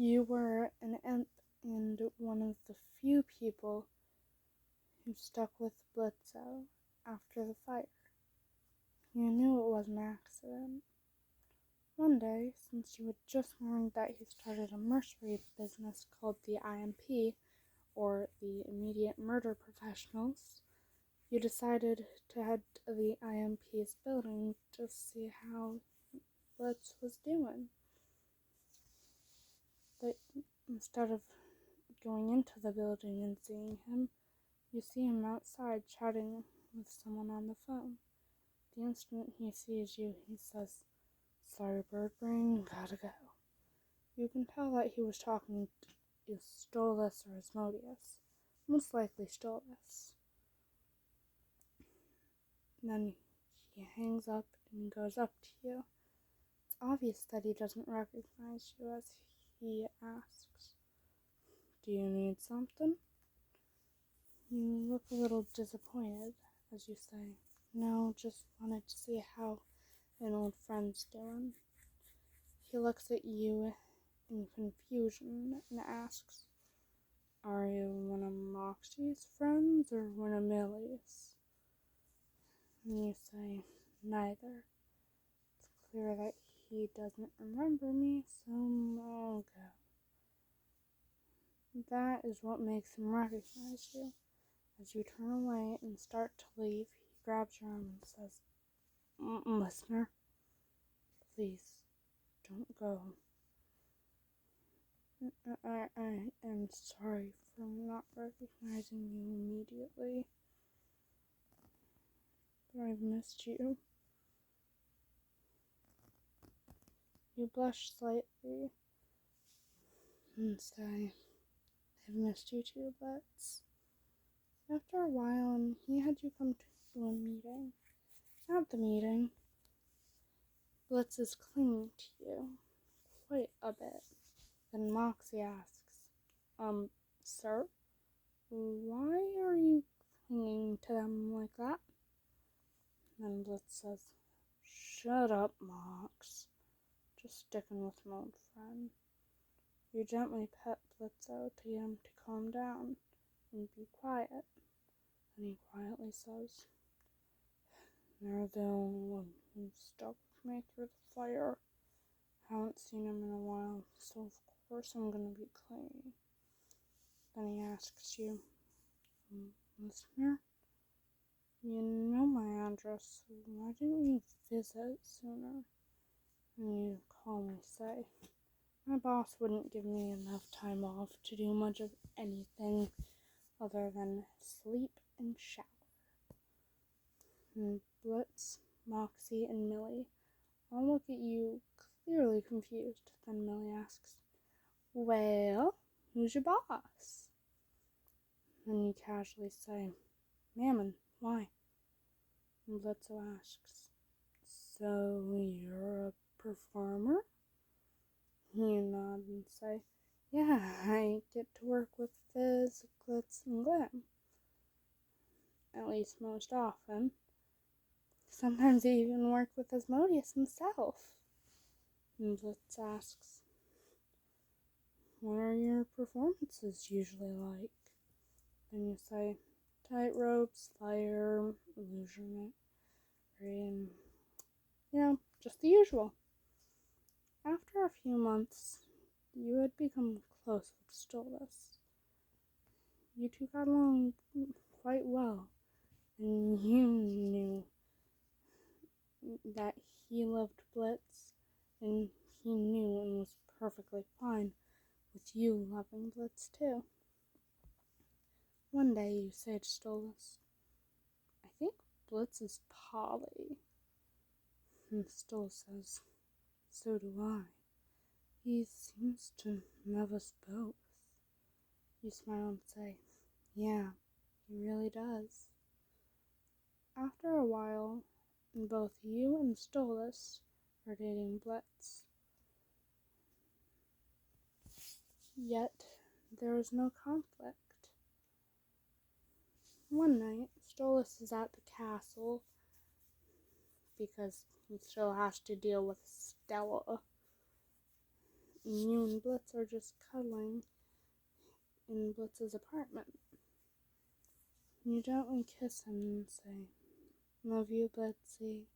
You were an imp and one of the few people who stuck with Blitzø after the fire. You knew it was an accident. One day, since you had just learned that he started a mercenary business called the IMP, or the Immediate Murder Professionals, you decided to head to the IMP's building to see how Blitz was doing. But instead of going into the building and seeing him, you see him outside chatting with someone on the phone. The instant he sees you, he says, "Sorry, bird brain, gotta go." You can tell that he was talking to Stolas or Asmodeus, most likely Stolas. Then he hangs up and goes up to you. It's obvious that he doesn't recognize you as he asks, "Do you need something?" You look a little disappointed as you say, "No, just wanted to see how an old friend's doing." He looks at you in confusion and asks, "Are you one of Moxie's friends or one of Millie's?" And you say, "Neither." It's clear that he doesn't remember me, so I'll go. That is what makes him recognize you. As you turn away and start to leave, he grabs your arm and says, "Listener, please, don't go. I am sorry for not recognizing you immediately, but I've missed you." You blush slightly and say, "I've missed you too, Blitz." After a while, he had you come to a meeting. At the meeting, Blitz is clinging to you quite a bit. Then Moxie asks, "Sir, why are you clinging to them like that?" Then Blitz says, "Shut up, Mox. Just sticking with an old friend." You gently pet Blitzø to get him to calm down and be quiet. And he quietly says, "They're the only one who stuck with me through the fire. Haven't seen him in a while, so of course I'm gonna be clingy." Then he asks you, "Listener, you know my address, so why didn't you visit sooner?" And you calmly say, "My boss wouldn't give me enough time off to do much of anything other than sleep and shower." And Blitz, Moxie, and Millie all look at you clearly confused. Then Millie asks, "Well, who's your boss?" Then you casually say, "Mammon, why?" And Blitzo asks, "So you're a performer?" You nod and say, "Yeah, I get to work with Fizz, Glitz, and Glim. At least most often. Sometimes I even work with Asmodeus himself." And Blitz asks, "What are your performances usually like?" Then you say, "Tightropes, fire, illusionary, and just the usual." After a few months, you had become close with Stolas. You two got along quite well, and you knew that he loved Blitz, and he knew and was perfectly fine with you loving Blitz too. One day you say to Stolas, "I think Blitz is poly." And Stolas says, "So do I. He seems to love us both." You smile and say, "Yeah, he really does." After a while, both you and Stolas are dating Blitz. Yet, there is no conflict. One night, Stolas is at the castle because he still has to deal with Stella. you and Blitz are just cuddling in Blitz's apartment. You gently kiss him and say, "Love you, Blitzzy."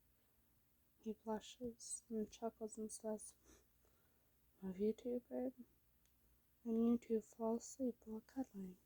He blushes and chuckles and says, "Love you too, babe." And you two fall asleep while cuddling.